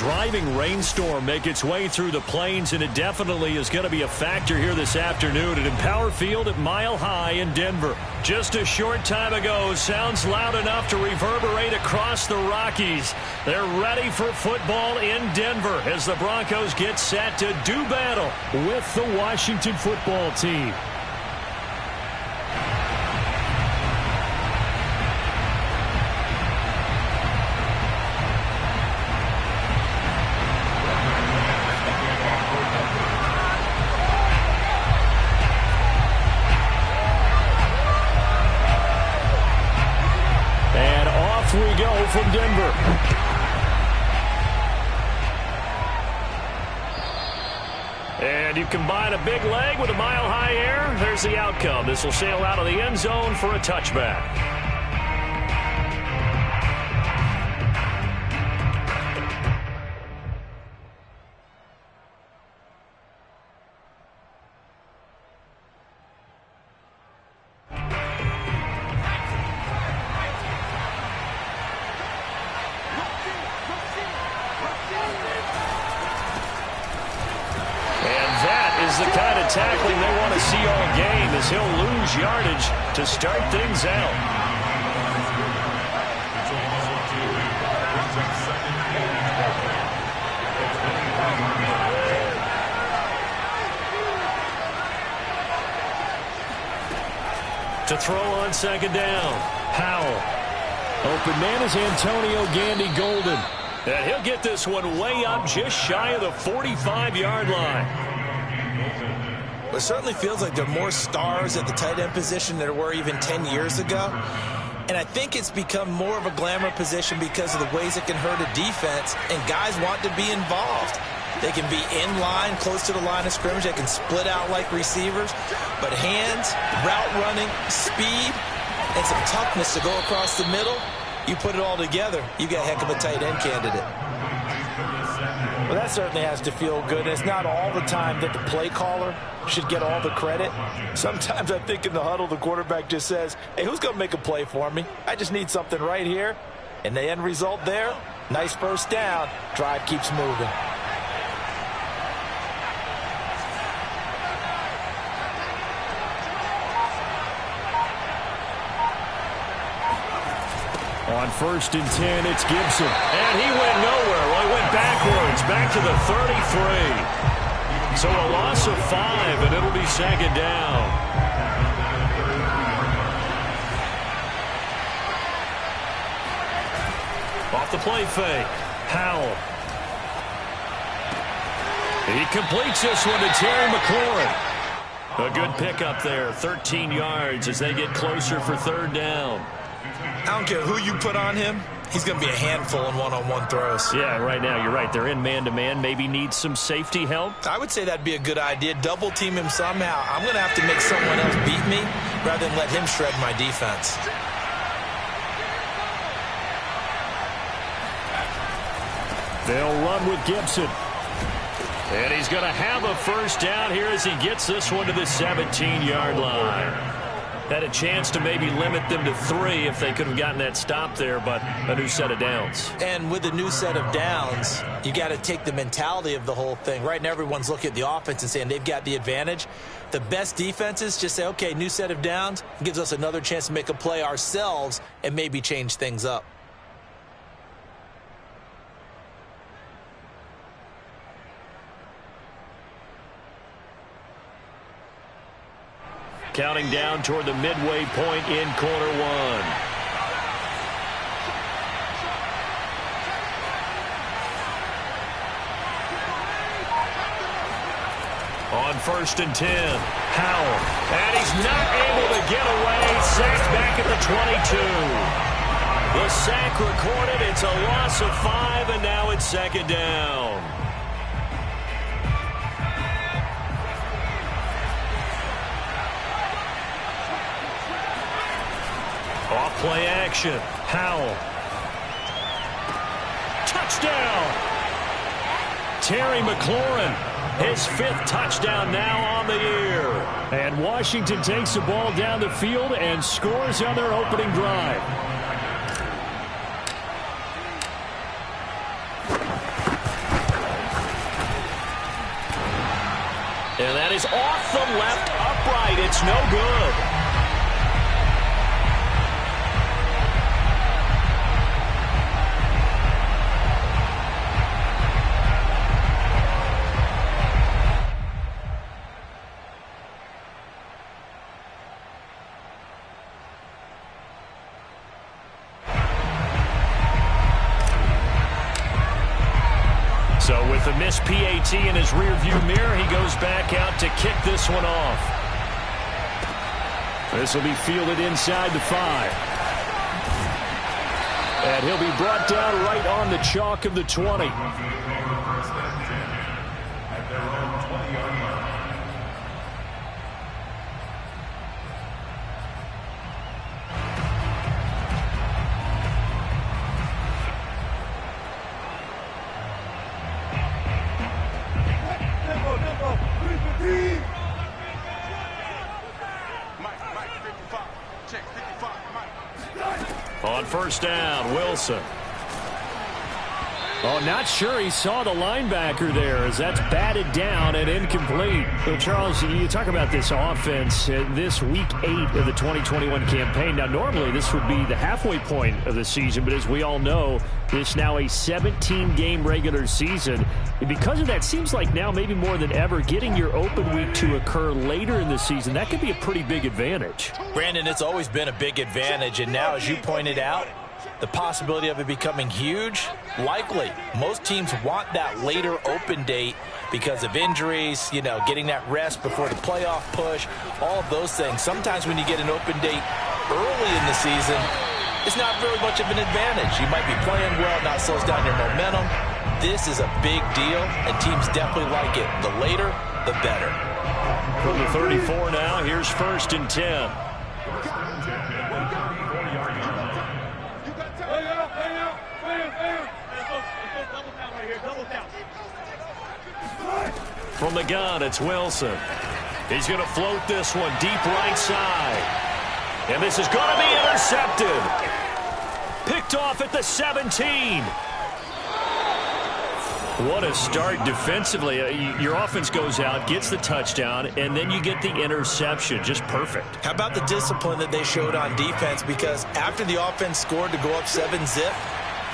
driving rainstorm make its way through the plains, and it definitely is going to be a factor here this afternoon at Empower Field at Mile High in Denver. Just a short time ago, sounds loud enough to reverberate across the Rockies. They're ready for football in Denver as the Broncos get set to do battle with the Washington football team. We go from Denver. And you combine a big leg with a mile-high air. There's the outcome. This will sail out of the end zone for a touchback. The kind of tackling they want to see all game as he'll lose yardage to start things out. To throw on second down, Howell. Open man is Antonio Gandy Golden. And he'll get this one way up just shy of the 45-yard line. It certainly feels like there are more stars at the tight end position than there were even 10 years ago. And I think it's become more of a glamour position because of the ways it can hurt a defense, and guys want to be involved. They can be in line, close to the line of scrimmage. They can split out like receivers. But hands, route running, speed, and some toughness to go across the middle, you put it all together, you got a heck of a tight end candidate. Well, that certainly has to feel good. It's not all the time that the play caller should get all the credit. Sometimes I think in the huddle, the quarterback just says, hey, who's going to make a play for me? I just need something right here. And the end result there, nice first down. Drive keeps moving. On 1st and 10, it's Gibson. And he went nowhere. Well, he went backwards, back to the 33. So a loss of 5, and it'll be second down. Off the play fake, Howell. He completes this one to Terry McLaurin. A good pickup there, 13 yards as they get closer for third down. I don't care who you put on him. He's going to be a handful in one-on-one throws. Yeah, right now you're right. They're in man-to-man. Maybe need some safety help. I would say that'd be a good idea. Double team him somehow. I'm going to have to make someone else beat me rather than let him shred my defense. They'll run with Gibson. And he's going to have a first down here as he gets this one to the 17-yard line. Had a chance to maybe limit them to 3 if they could have gotten that stop there, but a new set of downs. And with a new set of downs, you got to take the mentality of the whole thing. Right now, everyone's looking at the offense and saying they've got the advantage. The best defenses just say, okay, new set of downs, gives us another chance to make a play ourselves and maybe change things up. Counting down toward the midway point in quarter 1. On 1st and 10, Howell. And he's not able to get away. Sacked back at the 22. The sack recorded. It's a loss of 5, and now it's second down. Off play action. Howell. Touchdown. Terry McLaurin. His 5th touchdown now on the year. And Washington takes the ball down the field and scores on their opening drive. And that is off the left upright. It's no good. So with a missed PAT in his rearview mirror, he goes back out to kick this one off. This will be fielded inside the 5. And he'll be brought down right on the chalk of the 20. On first down, Wilson. Oh, not sure he saw the linebacker there as that's batted down and incomplete. So, Charles, you talk about this offense this week 8 of the 2021 campaign. Now, normally this would be the halfway point of the season, but as we all know, this now a 17-game regular season. And because of that, seems like now maybe more than ever, getting your open week to occur later in the season, that could be a pretty big advantage. Brandon, it's always been a big advantage, and now, as you pointed out, the possibility of it becoming huge, likely. Most teams want that later open date because of injuries, you know, getting that rest before the playoff push, all of those things. Sometimes when you get an open date early in the season, it's not really much of an advantage. You might be playing well, not slows down your momentum. This is a big deal, and teams definitely like it. The later, the better. From the 34 now, here's first and 10. From the gun, it's Wilson. He's going to float this one deep right side. And this is going to be intercepted. Picked off at the 17. What a start defensively. Your offense goes out, gets the touchdown, and then you get the interception. Just perfect. How about the discipline that they showed on defense? Because after the offense scored to go up 7-zip,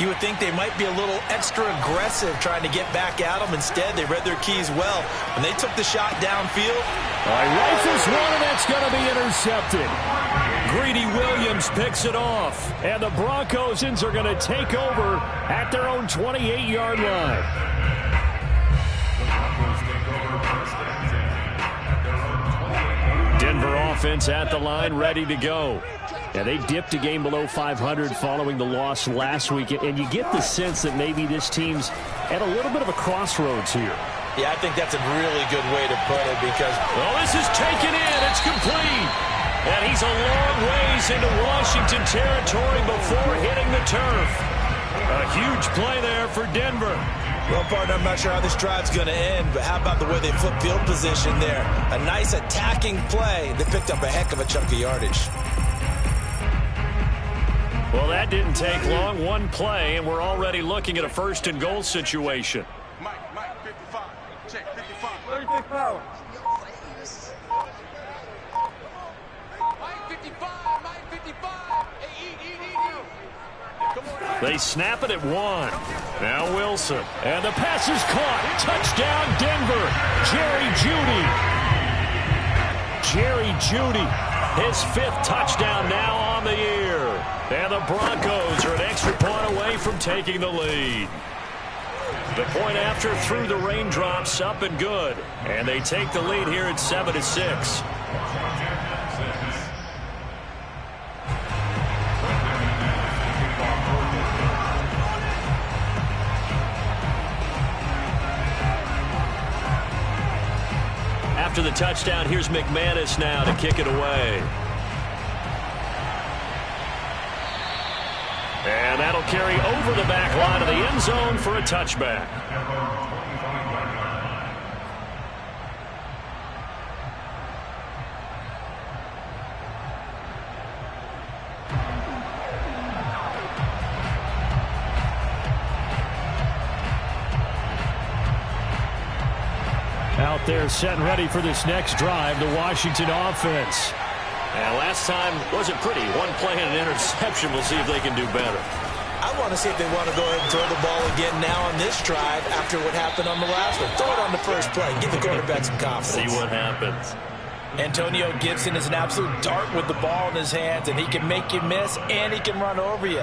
you would think they might be a little extra aggressive trying to get back at them. Instead, they read their keys well. When they took the shot downfield. Rifles one, and that's going to be intercepted. Greedy Williams picks it off. And the Broncosans are going to take over at their own 28-yard line. Denver offense at the line, ready to go. Yeah, they dipped a game below 500 following the loss last week, and you get the sense that maybe this team's at a little bit of a crossroads here. Yeah, I think that's a really good way to put it because... Well, this is taken in. It's complete. And he's a long ways into Washington territory before hitting the turf. A huge play there for Denver. Well, partner, I'm not sure how this drive's going to end, but how about the way they flip field position there? A nice attacking play that picked up a heck of a chunk of yardage. Well, that didn't take long. One play, and we're already looking at a first and goal situation. Mike, 55. Check, 55. 36 power. Mike, 55. Hey, eat. They snap it at 1. Now Wilson. And the pass is caught. Touchdown, Denver. Jerry Jeudy. His 5th touchdown now on the year. And the Broncos are an extra point away from taking the lead. The point after through the raindrops, up and good. And they take the lead here at 7-6. After the touchdown, here's McManus now to kick it away. And that'll carry over the back line of the end zone for a touchback. Out there set and ready for this next drive, the Washington offense. And last time wasn't pretty. One play and an interception. We'll see if they can do better. I want to see if they want to go ahead and throw the ball again now on this drive after what happened on the last one. Throw it on the first play. Give the quarterback some confidence. See what happens. Antonio Gibson is an absolute dart with the ball in his hands, and he can make you miss, and he can run over you.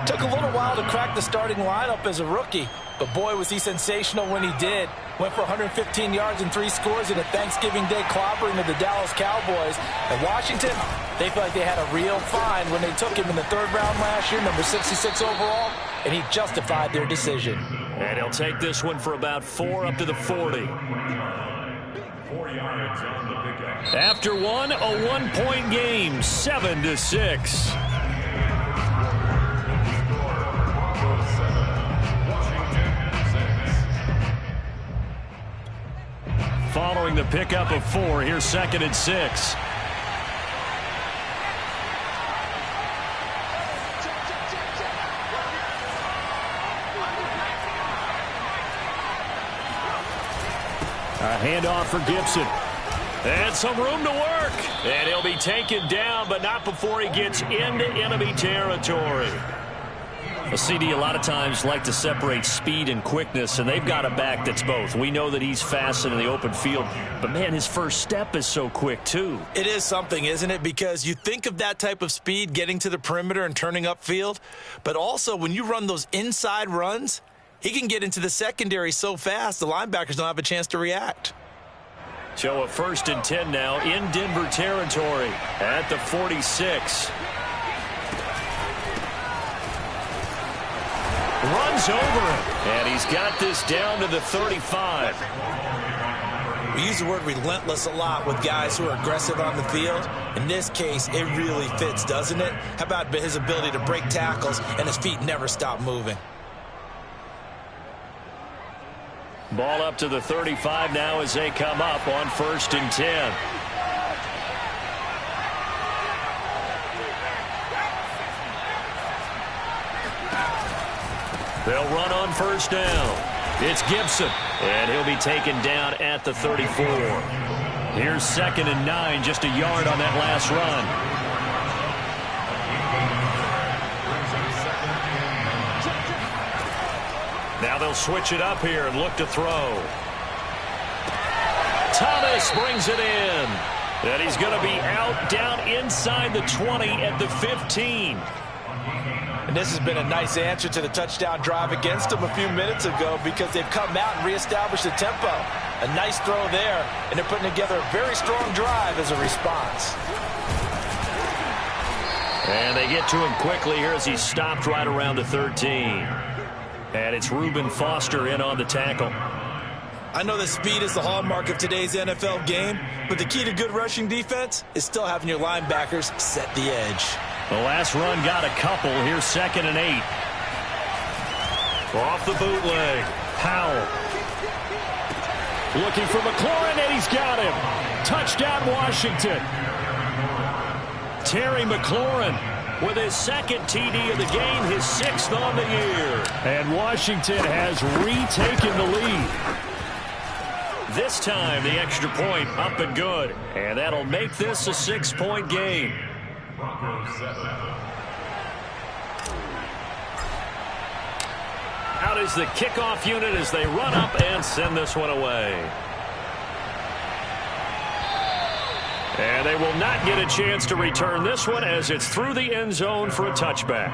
Took a little while to crack the starting lineup as a rookie, but boy, was he sensational when he did. Went for 115 yards and 3 scores in a Thanksgiving Day clobbering of the Dallas Cowboys. And Washington, they feel like they had a real find when they took him in the 3rd round last year, number 66 overall, and he justified their decision. And he'll take this one for about 4 up to the 40. 4 yards on the pickup. After one, a 1-point game, 7-6. Following the pickup of 4, here's 2nd and 6. A handoff for Gibson. And some room to work. And he'll be taken down, but not before he gets into enemy territory. A CD a lot of times like to separate speed and quickness, and they've got a back that's both. We know that he's fast in the open field, but, man, his first step is so quick, too. It is something, isn't it? Because you think of that type of speed getting to the perimeter and turning upfield, but also when you run those inside runs, he can get into the secondary so fast the linebackers don't have a chance to react. So a 1st and 10 now in Denver territory at the 46. Runs over him, and he's got this down to the 35. We use the word relentless a lot with guys who are aggressive on the field. In this case, it really fits, doesn't it? How about his ability to break tackles and his feet never stop moving? Ball up to the 35 now as they come up on 1st and 10. They'll run on 1st down. It's Gibson, and he'll be taken down at the 34. Here's 2nd and 9, just a yard on that last run. Now they'll switch it up here and look to throw. Thomas brings it in. And he's going to be out down inside the 20 at the 15. And this has been a nice answer to the touchdown drive against them a few minutes ago because they've come out and reestablished the tempo. A nice throw there, and they're putting together a very strong drive as a response. And they get to him quickly here as he's stopped right around the 13. And it's Reuben Foster in on the tackle. I know that speed is the hallmark of today's NFL game, but the key to good rushing defense is still having your linebackers set the edge. The last run got a couple. Here's 2nd and 8. Off the bootleg. Powell. Looking for McLaurin, and he's got him. Touchdown, Washington. Terry McLaurin with his 2nd TD of the game, his 6th on the year. And Washington has retaken the lead. This time, the extra point up and good. And that'll make this a 6-point game. Out is the kickoff unit as they run up and send this one away. And they will not get a chance to return this one as it's through the end zone for a touchback.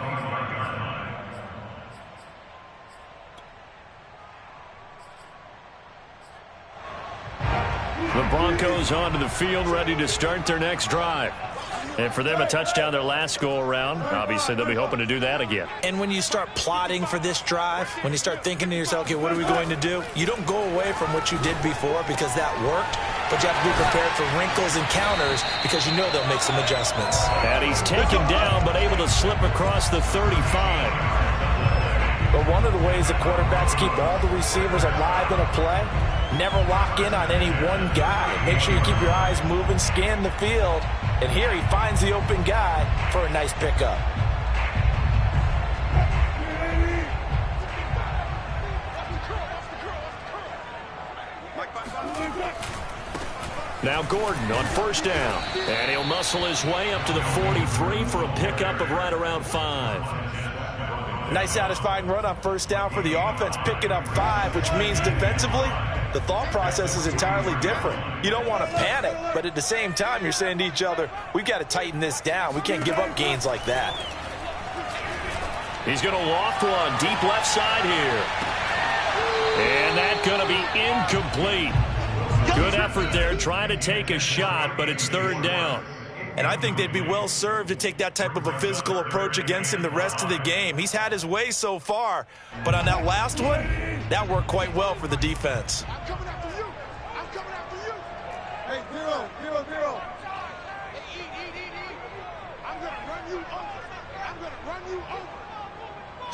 The Broncos onto the field, ready to start their next drive. And for them, a touchdown their last go-around. Obviously, they'll be hoping to do that again. And when you start plotting for this drive, when you start thinking to yourself, okay, what are we going to do? You don't go away from what you did before because that worked, but you have to be prepared for wrinkles and counters because you know they'll make some adjustments. And he's taken down, but able to slip across the 35. But one of the ways the quarterbacks keep all the receivers alive in a play, never lock in on any one guy. Make sure you keep your eyes moving, scan the field. And here he finds the open guy for a nice pickup. Now Gordon on first down. And he'll muscle his way up to the 43 for a pickup of right around 5. Nice satisfying run on first down for the offense, picking up 5, which means defensively, the thought process is entirely different. You don't want to panic, but at the same time, you're saying to each other, we've got to tighten this down. We can't give up gains like that. He's going to loft one deep left side here. And that's going to be incomplete. Good effort there, trying to take a shot, but it's third down. And I think they'd be well served to take that type of a physical approach against him the rest of the game. He's had his way so far, but on that last one, that worked quite well for the defense. I'm coming after you. I'm coming after you. Hey, 0, 0, 0. Hey, E. I'm going to run you over. I'm going to run you over.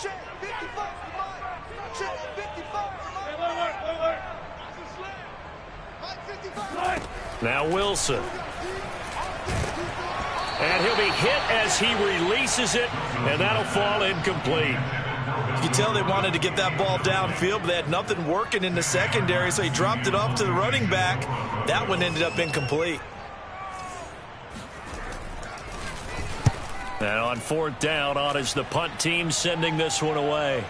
Check 55 for mine. Check 55 for mine. Alert. Mike 55. Now Wilson. And he'll be hit as he releases it, and that'll fall incomplete. You can tell they wanted to get that ball downfield, but they had nothing working in the secondary, so he dropped it off to the running back. That one ended up incomplete. And on fourth down, on is the punt team sending this one away.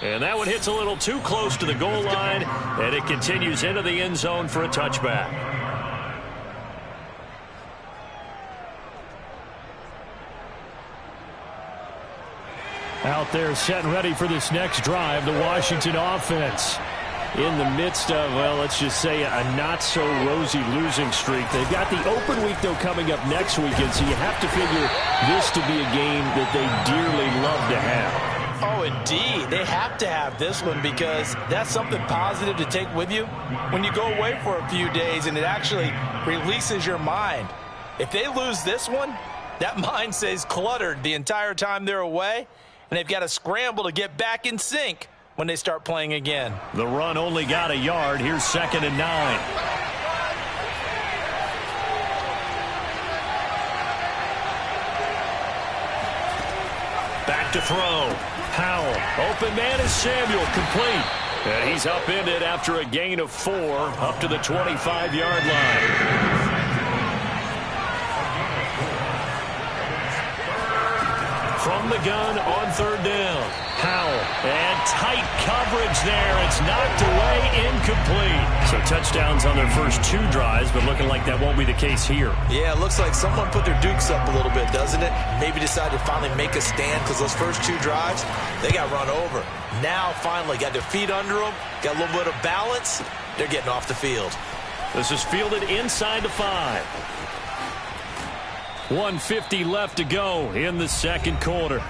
And that one hits a little too close to the goal line, and it continues into the end zone for a touchback. Out there set and ready for this next drive, the Washington offense. In the midst of, well, let's just say a not-so-rosy losing streak. They've got the open week, though, coming up next weekend, so you have to figure this to be a game that they dearly love to have. Oh, indeed. They have to have this one because that's something positive to take with you when you go away for a few days, and it actually releases your mind. If they lose this one, that mind stays cluttered the entire time they're away, and they've got to scramble to get back in sync when they start playing again. The run only got a yard. Here's 2nd and 9. Back to throw. Powell. Open man is Samuel. Complete. And he's upended after a gain of 4 up to the 25-yard line. From the gun on third down. Powell. And tight coverage there. It's knocked away, incomplete. So touchdowns on their first 2 drives, but looking like that won't be the case here. Yeah, it looks like someone put their dukes up a little bit, doesn't it? Maybe decided to finally make a stand because those first 2 drives, they got run over. Now, finally, got their feet under them, got a little bit of balance. They're getting off the field. This is fielded inside the 5. 1:50 left to go in the second quarter.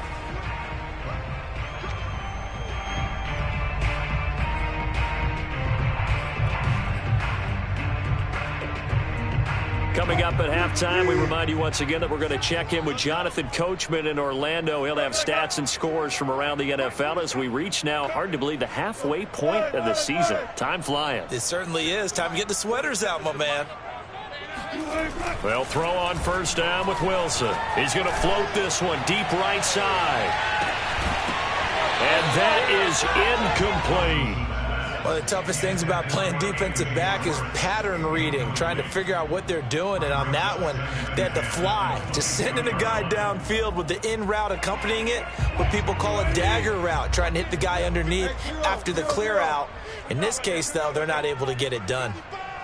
Coming up at halftime, we remind you once again that we're going to check in with Jonathan Coachman in Orlando. He'll have stats and scores from around the NFL as we reach now, hard to believe, the halfway point of the season. Time flying. It certainly is. Time to get the sweaters out, my man. Well, throw on first down with Wilson. He's going to float this one deep right side. And that is incomplete. One of the toughest things about playing defensive back is pattern reading, trying to figure out what they're doing. And on that one, they had to fly, just sending a guy downfield with the in route accompanying it, what people call a dagger route, trying to hit the guy underneath after the clear out. In this case, though, they're not able to get it done.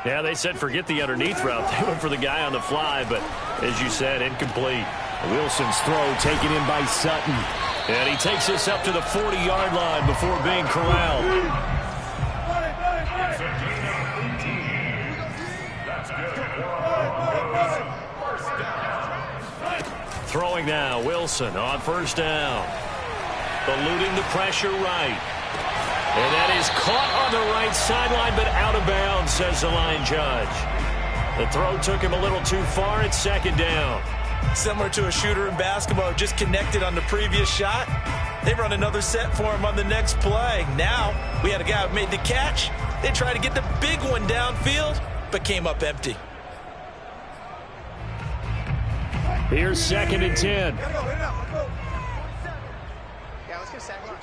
Yeah, they said forget the underneath route. They went for the guy on the fly, but as you said, incomplete. Wilson's throw taken in by Sutton. And he takes this up to the 40-yard line before being corralled. Throwing now, Wilson on first down. Eluding the pressure right. And that is caught on the right sideline, but out of bounds, says the line judge. The throw took him a little too far. It's second down. Similar to a shooter in basketball, just connected on the previous shot. They run another set for him on the next play. Now, we had a guy who made the catch. They tried to get the big one downfield, but came up empty. Here's 2nd and 10. Yeah, let's get sack lunch.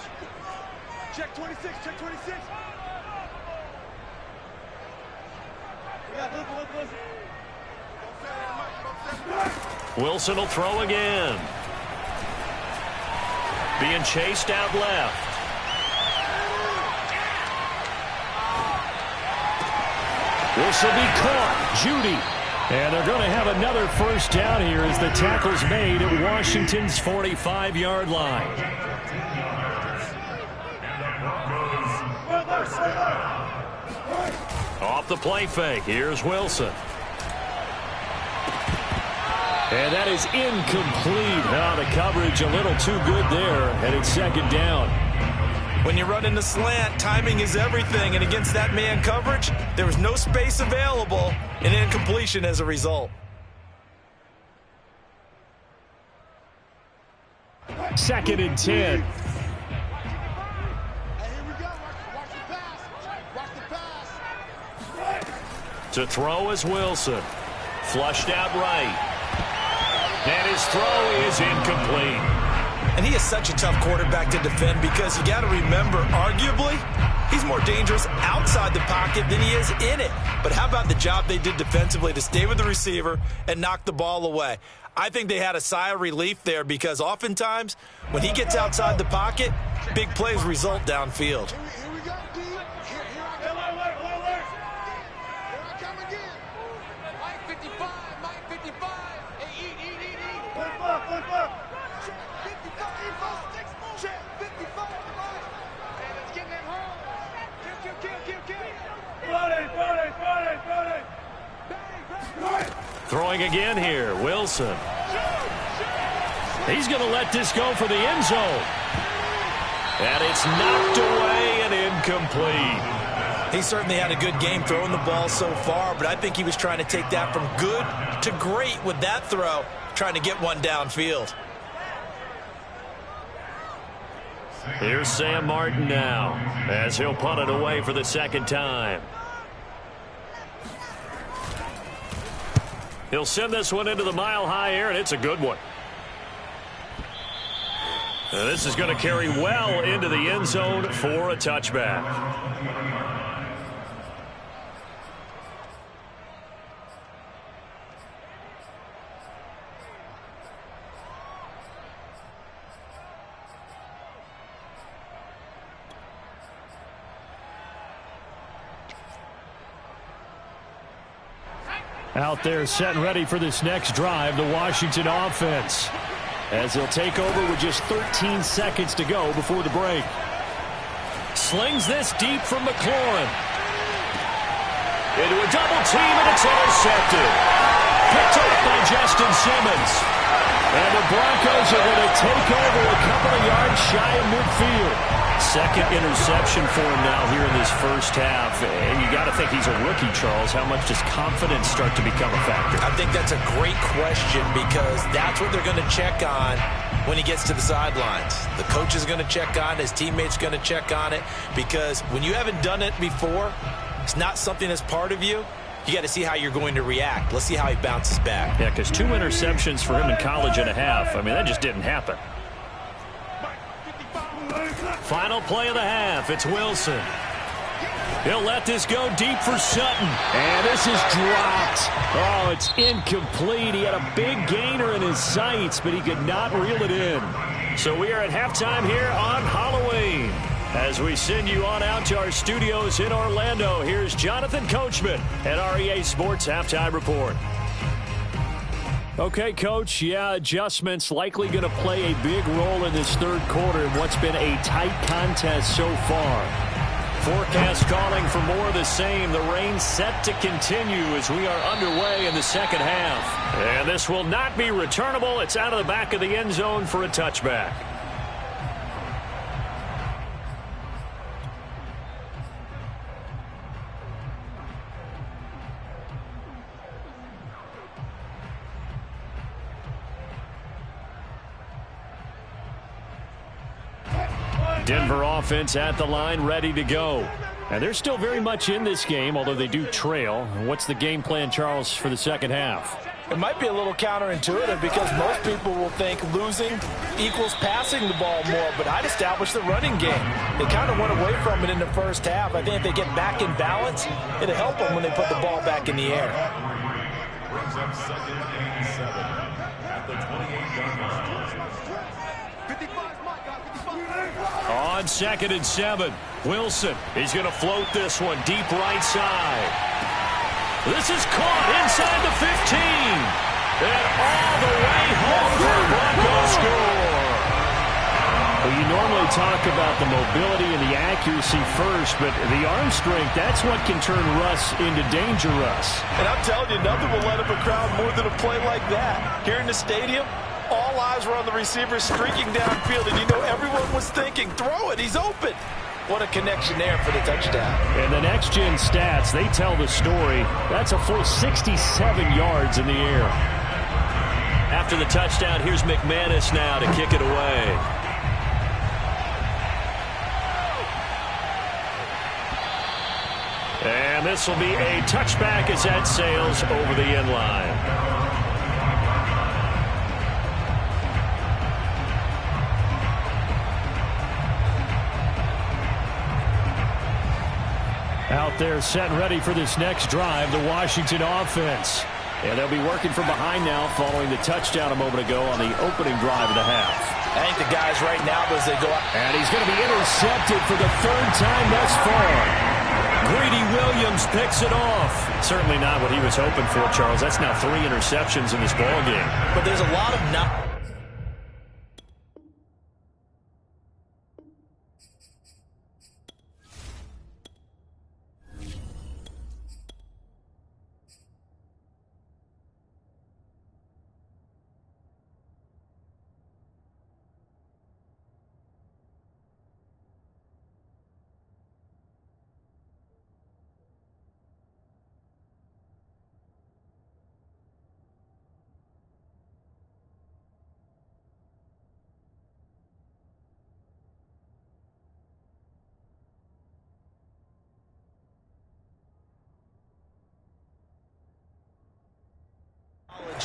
Check 26, check 26. Wilson will throw again. Being chased out left. This will be caught. Judy. And they're going to have another first down here as the tackle's made at Washington's 45-yard line. Off the play fake. Here's Wilson. And that is incomplete. Now the coverage a little too good there, and it's second down. When you run in the slant, timing is everything, and against that man coverage, there was no space available, and incompletion as a result. Second and 10. To throw is Wilson. Flushed out right. And his throw is incomplete. And he is such a tough quarterback to defend because you got to remember, arguably, he's more dangerous outside the pocket than he is in it. But how about the job they did defensively to stay with the receiver and knock the ball away? I think they had a sigh of relief there because oftentimes when he gets outside the pocket, big plays result downfield. Here we go, D. Here I come. Here I come again. Mike 55, Mike 55. Hey, eat. Flip. Check 55, check 55, right. Hey, let's get that home. Kill. Throwing again here, Wilson. He's going to let this go for the end zone. And it's knocked away and incomplete. He certainly had a good game throwing the ball so far, but I think he was trying to take that from good to great with that throw, trying to get one downfield. Here's Sam Martin now, as he'll punt it away for the second time. He'll send this one into the mile-high air, and it's a good one. And this is going to carry well into the end zone for a touchback. Out there set and ready for this next drive, the Washington offense, as they'll take over with just 13 seconds to go before the break. Slings this deep from McLaurin. Into a double team, and it's intercepted. Picked up by Justin Simmons. And the Broncos are going to take over a couple of yards shy of midfield. Second interception for him now here in this first half. And you got to think he's a rookie, Charles. How much does confidence start to become a factor? I think that's a great question because that's what they're going to check on when he gets to the sidelines. The coach is going to check on it. His teammates going to check on it because when you haven't done it before, it's not something that's part of you. You got to see how you're going to react. Let's see how he bounces back. Yeah, because 2 interceptions for him in college and a half. I mean, that just didn't happen. Final play of the half. It's Wilson. He'll let this go deep for Sutton. And this is dropped. Oh, it's incomplete. He had a big gainer in his sights, but he could not reel it in. So we are at halftime here on Halloween. As we send you on out to our studios in Orlando, here's Jonathan Coachman at REA Sports Halftime Report. Okay, Coach, adjustments likely going to play a big role in this third quarter in what's been a tight contest so far. Forecast calling for more of the same. The rain set to continue as we are underway in the second half. And this will not be returnable. It's out of the back of the end zone for a touchback. Denver offense at the line, ready to go. And they're still very much in this game, although they do trail. What's the game plan, Charles, for the second half? It might be a little counterintuitive because most people will think losing equals passing the ball more, but I'd establish the running game. They kind of went away from it in the first half. I think if they get back in balance, it'll help them when they put the ball back in the air. Brings up second and 7 at the 28-yard line. On 2nd and 7, Wilson. He's going to float this one deep right side. This is caught inside the 15. And all the way home for a Broncos score. Well, you normally talk about the mobility and the accuracy first, but the arm strength, that's what can turn Russ into Danger Russ. And I'm telling you, nothing will let up a crowd more than a play like that. Here in the stadium, all eyes were on the receiver streaking downfield, and you know everyone was thinking, throw it, he's open. What a connection there for the touchdown. And the next-gen stats, they tell the story. That's a full 67 yards in the air. After the touchdown, here's McManus now to kick it away. And this will be a touchback as that sails over the end line. Out there set and ready for this next drive, the Washington offense. And they'll be working from behind now following the touchdown a moment ago on the opening drive of the half. I think the guys right now, as they go out. And he's going to be intercepted for the 3rd time thus far. Greedy Williams picks it off. Certainly not what he was hoping for, Charles. That's now 3 interceptions in this ballgame. But there's a lot of not.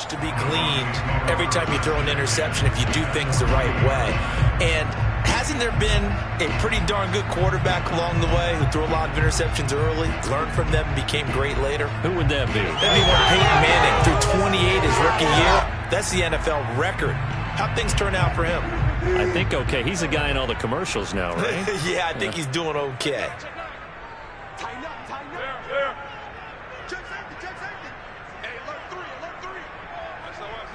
To be gleaned every time you throw an interception if you do things the right way. And hasn't there been a pretty darn good quarterback along the way who threw a lot of interceptions early, learned from them, and became great later? Who would that be? That'd be one Peyton Manning threw 28 his rookie year. That's the NFL record. How'd things turn out for him? I think okay. He's a guy in all the commercials now, right? Yeah, I think he's doing okay. Tighten up, tighten up. There. Check safety, check safety. Hey, alert 3, alert 3. SOS.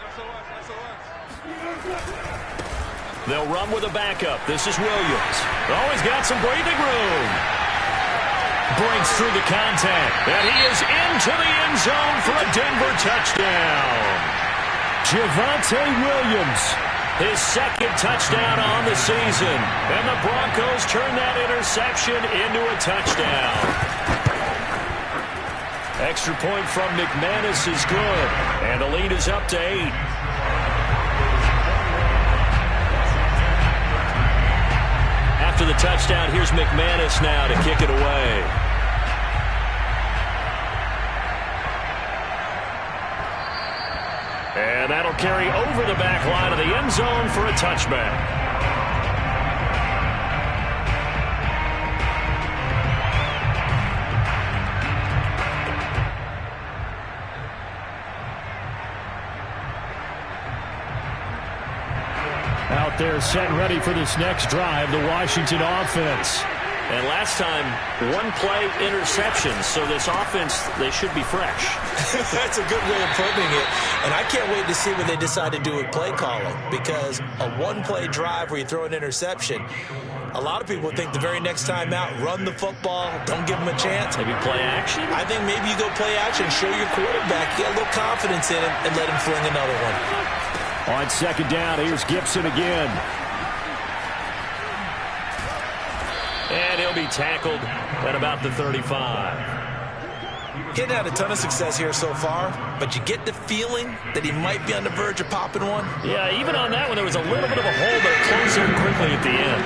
They'll run with a backup. This is Williams. Oh, he's got some breathing room. Breaks through the contact. And he is into the end zone for a Denver touchdown. Javonte Williams, his 2nd touchdown on the season. And the Broncos turn that interception into a touchdown. Extra point from McManus is good. And the lead is up to 8. After the touchdown, here's McManus now to kick it away. And that'll carry over the back line of the end zone for a touchback. Out there set and ready for this next drive, the Washington offense. And last time, 1-play interceptions, so this offense, they should be fresh. That's a good way of putting it. And I can't wait to see what they decide to do with play calling, because a 1-play drive where you throw an interception, a lot of people think the very next time out, run the football, don't give them a chance. Maybe play action? I think maybe you go play action, show your quarterback, get a little confidence in him, and let him fling another one. On 2nd down, here's Gibson again. And he'll be tackled at about the 35. He's had a ton of success here so far, but you get the feeling that he might be on the verge of popping one. Yeah, even on that one, there was a little bit of a hole, but it closed in quickly at the end.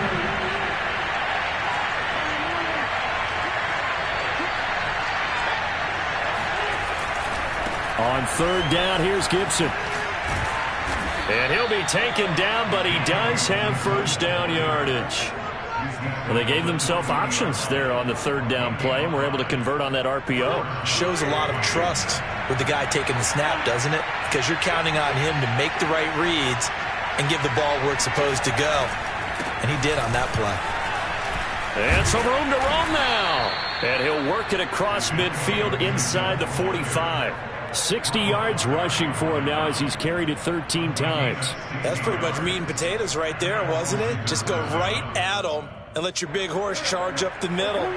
On third down, here's Gibson. And he'll be taken down, but he does have first down yardage. Well, they gave themselves options there on the third down play, and were able to convert on that RPO. Shows a lot of trust with the guy taking the snap, doesn't it? Because you're counting on him to make the right reads and give the ball where it's supposed to go. And he did on that play. And some room to roam now. And he'll work it across midfield inside the 45. 60 yards rushing for him now as he's carried it 13 times. That's pretty much meat and potatoes right there, wasn't it? Just go right at him and let your big horse charge up the middle.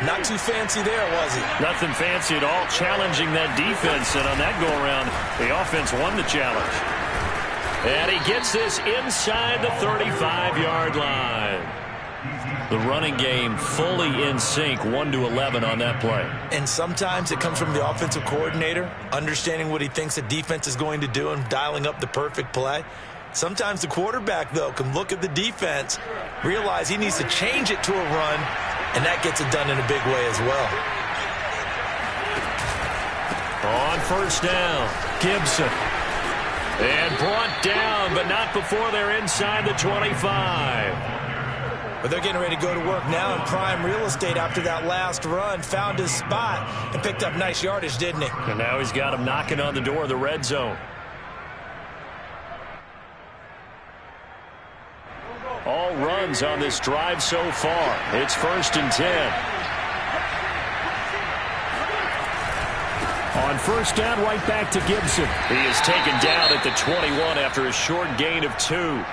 Not too fancy there, was it? Nothing fancy at all, challenging that defense. And on that go-around, the offense won the challenge. And he gets this inside the 35-yard line. The running game fully in sync, 1-11 on that play. And sometimes it comes from the offensive coordinator, understanding what he thinks the defense is going to do and dialing up the perfect play. Sometimes the quarterback, though, can look at the defense, realize he needs to change it to a run, and that gets it done in a big way as well. On first down, Gibson. And brought down, but not before they're inside the 25. But they're getting ready to go to work now in prime real estate after that last run. Found his spot and picked up nice yardage, didn't he? And now he's got him knocking on the door of the red zone. All runs on this drive so far. It's 1st and 10. On first down, right back to Gibson. He is taken down at the 21 after a short gain of 2.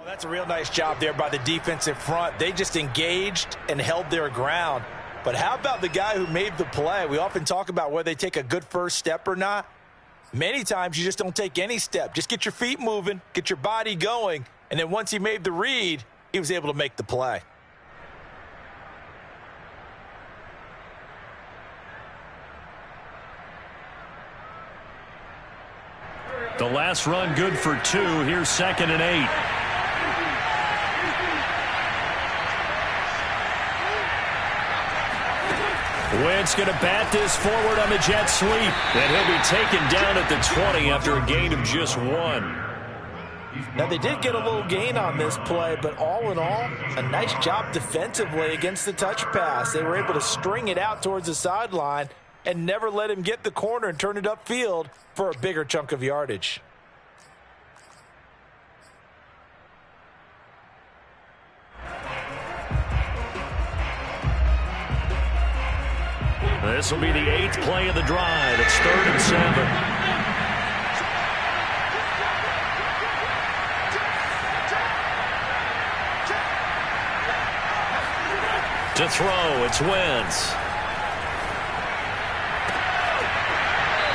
That's a real nice job there by the defensive front. They just engaged and held their ground. But how about the guy who made the play? We often talk about whether they take a good first step or not. Many times you just don't take any step. Just get your feet moving, get your body going, and then once he made the read, he was able to make the play. The last run good for 2. Here's 2nd and 8. Wentz going to bat this forward on the jet sweep. And he'll be taken down at the 20 after a gain of just 1. Now, they did get a little gain on this play, but all in all, a nice job defensively against the touch pass. They were able to string it out towards the sideline and never let him get the corner and turn it upfield for a bigger chunk of yardage. This will be the 8th play of the drive. It's 3rd and 7. To throw, it's Wentz.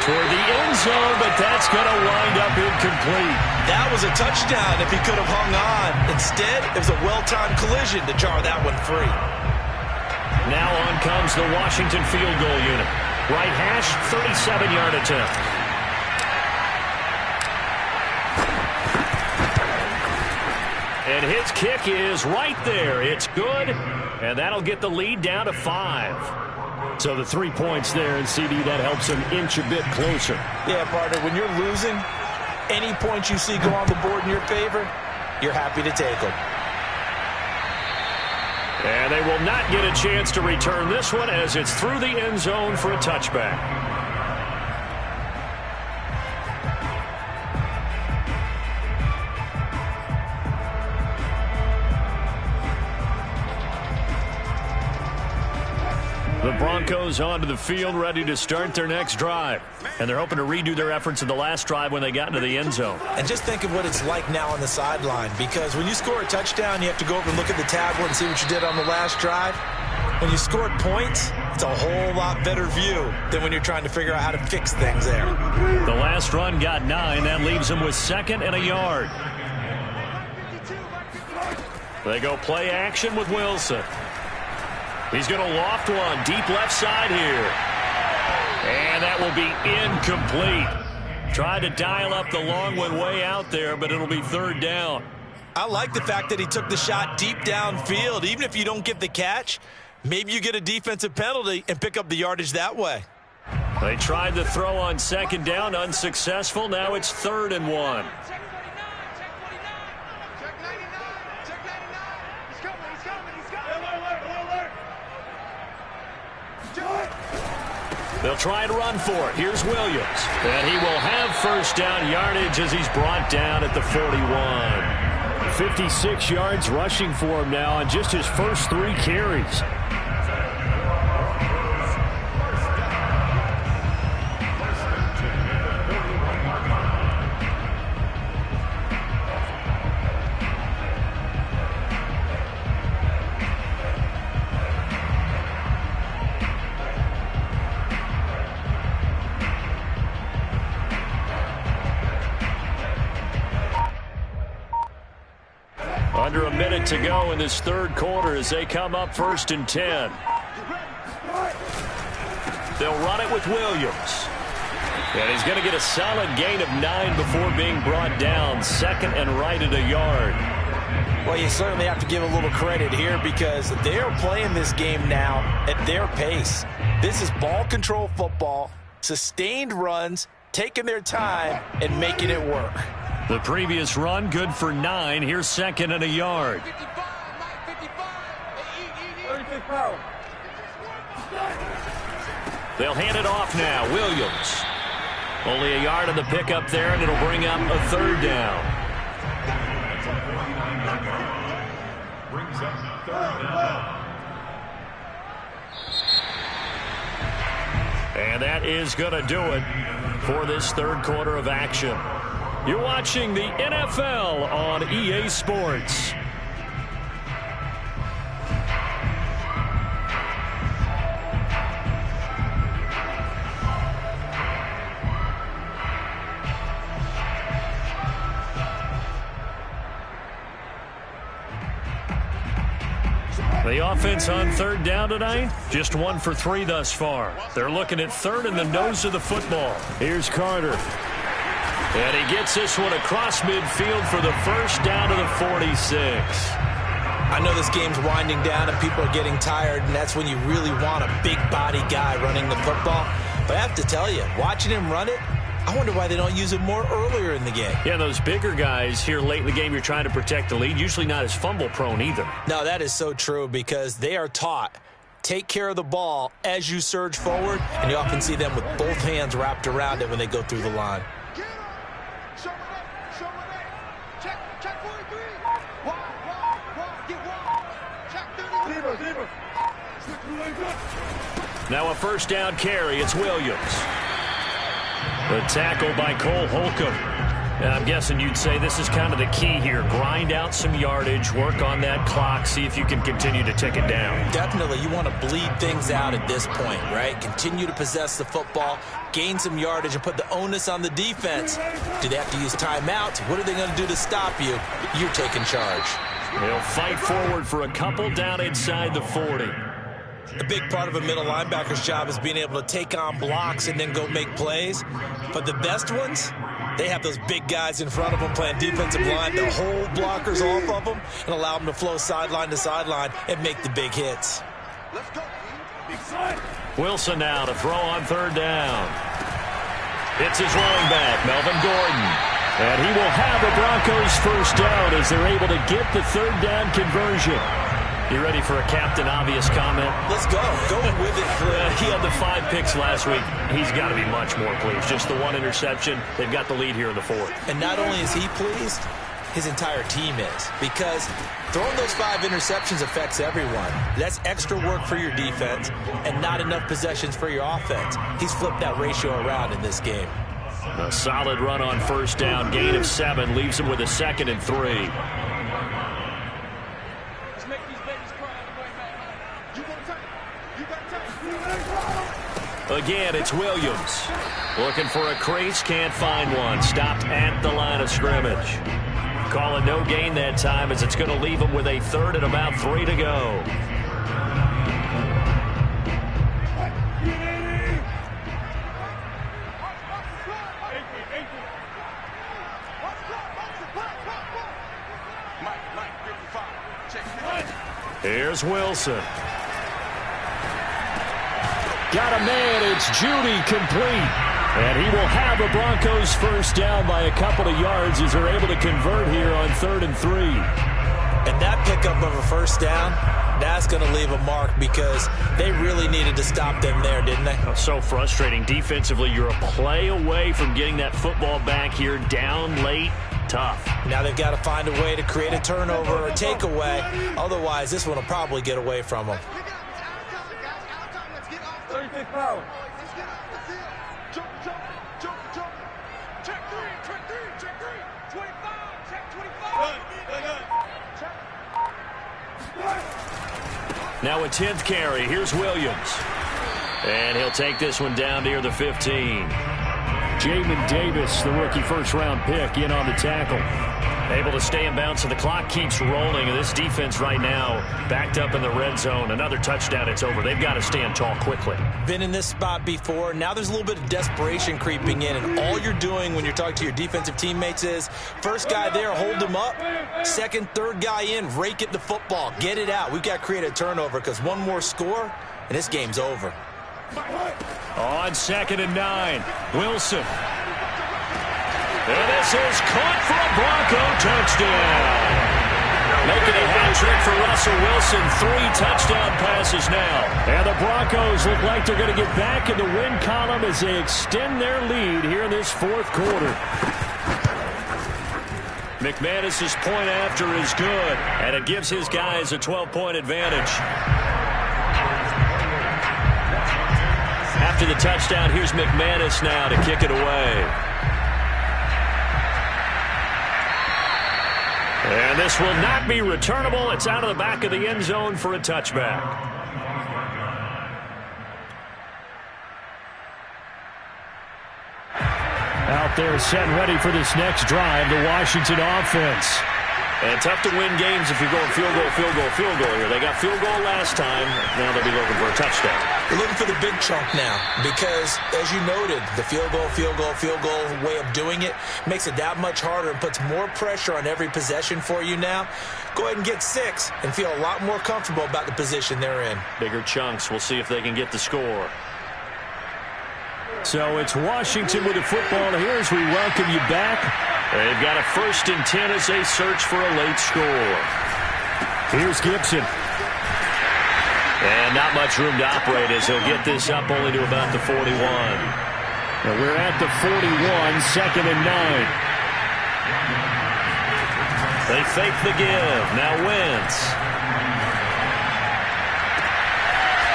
Toward the end zone, but that's going to wind up incomplete. That was a touchdown if he could have hung on. Instead, it was a well-timed collision to jar that one free. Now on comes the Washington field goal unit. Right hash, 37-yard attempt. And his kick is right there. It's good, and that'll get the lead down to 5. So the 3 points there, and CD, that helps him inch a bit closer. Yeah, partner, when you're losing, any points you see go on the board in your favor, you're happy to take them. And they will not get a chance to return this one as it's through the end zone for a touchback. The Broncos onto the field, ready to start their next drive. And they're hoping to redo their efforts in the last drive when they got into the end zone. And just think of what it's like now on the sideline, because when you score a touchdown, you have to go over and look at the tablet and see what you did on the last drive. When you scored points, it's a whole lot better view than when you're trying to figure out how to fix things there. The last run got 9. That leaves them with 2nd and a yard. They go play action with Wilson. He's going to loft one deep left side here. And that will be incomplete. Tried to dial up the long one way out there, but it'll be 3rd down. I like the fact that he took the shot deep downfield. Even if you don't get the catch, maybe you get a defensive penalty and pick up the yardage that way. They tried to throw on 2nd down, unsuccessful. Now it's 3rd and 1. They'll try and run for it. Here's Williams. And he will have 1st down yardage as he's brought down at the 41. 56 yards rushing for him now on just his first 3 carries. Under a minute to go in this 3rd quarter as they come up 1st and 10. They'll run it with Williams. And he's going to get a solid gain of 9 before being brought down. 2nd and right at a yard. Well, you certainly have to give a little credit here because they're playing this game now at their pace. This is ball control football, sustained runs, taking their time, and making it work. The previous run, good for 9. Here's 2nd and a yard. They'll hand it off now. Williams. Only a yard on the pickup there, and it'll bring up a 3rd down. Brings up 3rd down. And that is going to do it for this 3rd quarter of action. You're watching the NFL on EA Sports. The offense on 3rd down tonight, just 1 for 3 thus far. They're looking at 3rd in the nose of the football. Here's Carter. And he gets this one across midfield for the 1st down to the 46. I know this game's winding down and people are getting tired, and that's when you really want a big body guy running the football. But I have to tell you, watching him run it, I wonder why they don't use it more earlier in the game. Yeah, those bigger guys here late in the game, you're trying to protect the lead, usually not as fumble prone either. No, that is so true because they are taught, take care of the ball as you surge forward, and you often see them with both hands wrapped around it when they go through the line. Now a 1st down carry. It's Williams. The tackle by Cole Holcomb. And I'm guessing you'd say this is kind of the key here. Grind out some yardage, work on that clock, see if you can continue to tick it down. Definitely. You want to bleed things out at this point, right? Continue to possess the football, gain some yardage, and put the onus on the defense. Do they have to use timeouts? What are they going to do to stop you? You're taking charge. They'll fight forward for a couple down inside the 40. A big part of a middle linebacker's job is being able to take on blocks and then go make plays. But the best ones, they have those big guys in front of them playing defensive line to hold blockers off of them and allow them to flow sideline to sideline and make the big hits. Let's go. Wilson now to throw on 3rd down. It's his running back, Melvin Gordon. And he will have the Broncos 1st down as they're able to get the 3rd down conversion. You ready for a Captain Obvious comment? Let's go. Going with it. He had the 5 picks last week. He's got to be much more pleased. Just the 1 interception. They've got the lead here in the 4th. And not only is he pleased, his entire team is, because throwing those 5 interceptions affects everyone. That's extra work for your defense and not enough possessions for your offense. He's flipped that ratio around in this game. A solid run on first down, gain of 7, leaves him with a 2nd and 3. Again, it's Williams. Looking for a crease, can't find one. Stopped at the line of scrimmage. Calling no gain that time as it's going to leave him with a 3rd and about 3 to go. Here's Wilson. Got a man, it's Judy, complete. And he will have the Broncos first down by a couple of yards as they're able to convert here on 3rd and 3. And that pickup of a first down, that's going to leave a mark because they really needed to stop them there, didn't they? Oh, so frustrating. Defensively, you're a play away from getting that football back here, down late. Tough. Now they've got to find a way to create a turnover or a takeaway. Otherwise, this one will probably get away from them. 36 power. Let's get off the field. Jump, jump, jump, jump. Check 3, check 3, check 3. 25, check 25. Now a 10th carry. Here's Williams. And he'll take this one down near the 15. Jamin Davis, the rookie first-round pick, in on the tackle. Able to stay in bounds, so the clock keeps rolling. And this defense right now backed up in the red zone. Another touchdown, it's over. They've got to stand tall quickly. Been in this spot before. Now there's a little bit of desperation creeping in. And all you're doing when you're talking to your defensive teammates is, first guy there, hold him up. Second, third guy in, rake at the football. Get it out. We've got to create a turnover because one more score, and this game's over. On 2nd and 9, Wilson. And this is caught for a Bronco touchdown. Making a hat trick for Russell Wilson. 3 touchdown passes now. And the Broncos look like they're going to get back in the win column as they extend their lead here in this 4th quarter. McManus's point after is good, and it gives his guys a 12-point advantage. After the touchdown, here's McManus now to kick it away. And this will not be returnable. It's out of the back of the end zone for a touchback. Out there set and ready for this next drive, the Washington offense. And tough to win games if you're going field goal, field goal, field goal here. They got field goal last time. Now they'll be looking for a touchdown. They're looking for the big chunk now because, as you noted, the field goal way of doing it makes it that much harder and puts more pressure on every possession for you now. Go ahead and get 6 and feel a lot more comfortable about the position they're in. Bigger chunks. We'll see if they can get the score. So it's Washington with the football here as we welcome you back. They've got a 1st and 10 as they search for a late score. Here's Gibson. And not much room to operate as he'll get this up only to about the 41. Now we're at the 41, 2nd and 9. They fake the give. Now Wentz.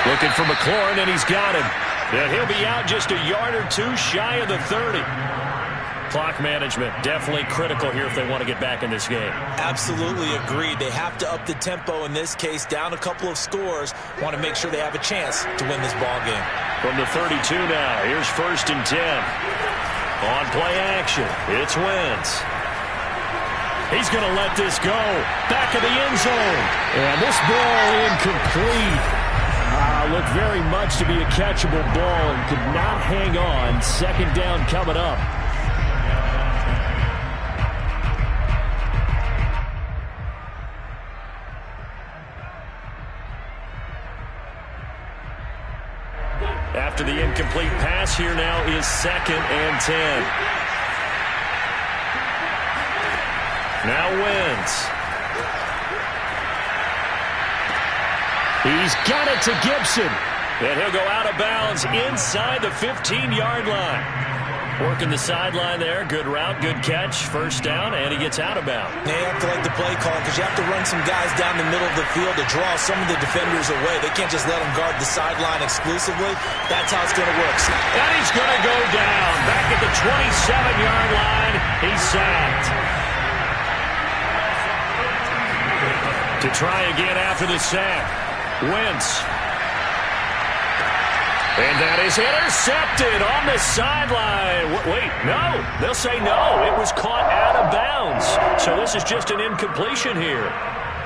Looking for McLaurin, and he's got him. And he'll be out just a yard or 2 shy of the 30. Clock management definitely critical here if they want to get back in this game. Absolutely agreed. They have to up the tempo in this case, down a couple of scores. Want to make sure they have a chance to win this ball game. From the 32 now, here's 1st and 10. On play action, it's Wentz. He's going to let this go. Back of the end zone. And this ball incomplete. Looked very much to be a catchable ball and could not hang on. 2nd down coming up. After the incomplete pass, here now is 2nd and 10. Now Wentz. He's got it to Gibson. And he'll go out of bounds inside the 15-yard line. Working the sideline there. Good route, good catch. First down, and he gets out of bounds. Now you have to like the play call because you have to run some guys down the middle of the field to draw some of the defenders away. They can't just let them guard the sideline exclusively. That's how it's going to work. And he's going to go down. Back at the 27-yard line. He's sacked. To try again after the sack. Wentz. And that is intercepted on the sideline. Wait, no. They'll say no. It was caught out of bounds. So this is just an incompletion here.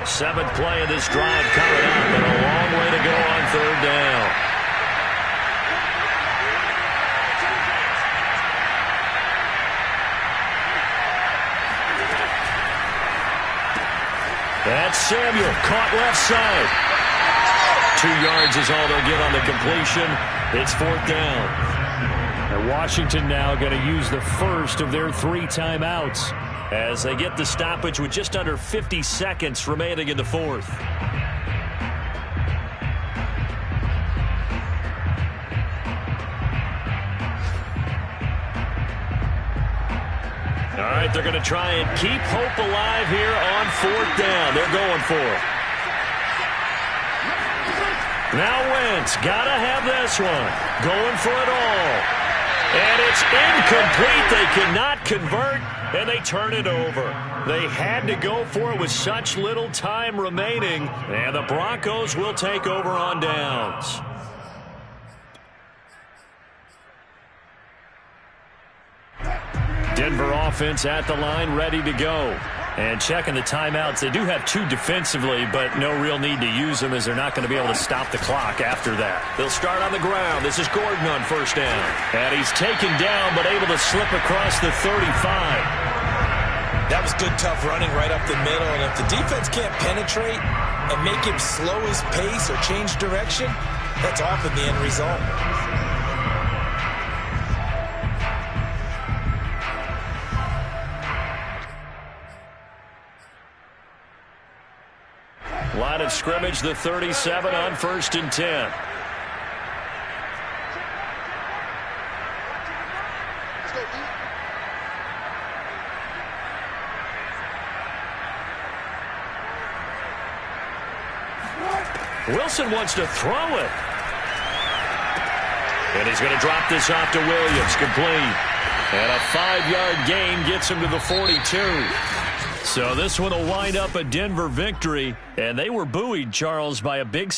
7th play of this drive coming up, and a long way to go on 3rd down. That's Samuel, caught left side. 2 yards is all they'll get on the completion. It's 4th down. And Washington now going to use the first of their 3 timeouts as they get the stoppage with just under 50 seconds remaining in the 4th. All right, they're going to try and keep hope alive here on 4th down. They're going for it. Now Wentz, gotta have this one. Going for it all. And it's incomplete. They cannot convert, and they turn it over. They had to go for it with such little time remaining, and the Broncos will take over on downs. Denver offense at the line, ready to go. And checking the timeouts. They do have 2 defensively, but no real need to use them as they're not going to be able to stop the clock after that. They'll start on the ground. This is Gordon on 1st down. And he's taken down, but able to slip across the 35. That was good, tough running right up the middle. And if the defense can't penetrate and make him slow his pace or change direction, that's often the end result. Line of scrimmage, the 37 on 1st and 10. Wilson wants to throw it. And he's going to drop this off to Williams, complete. And a 5-yard gain gets him to the 42. So this one will wind up a Denver victory, and they were buoyed, Charles, by a big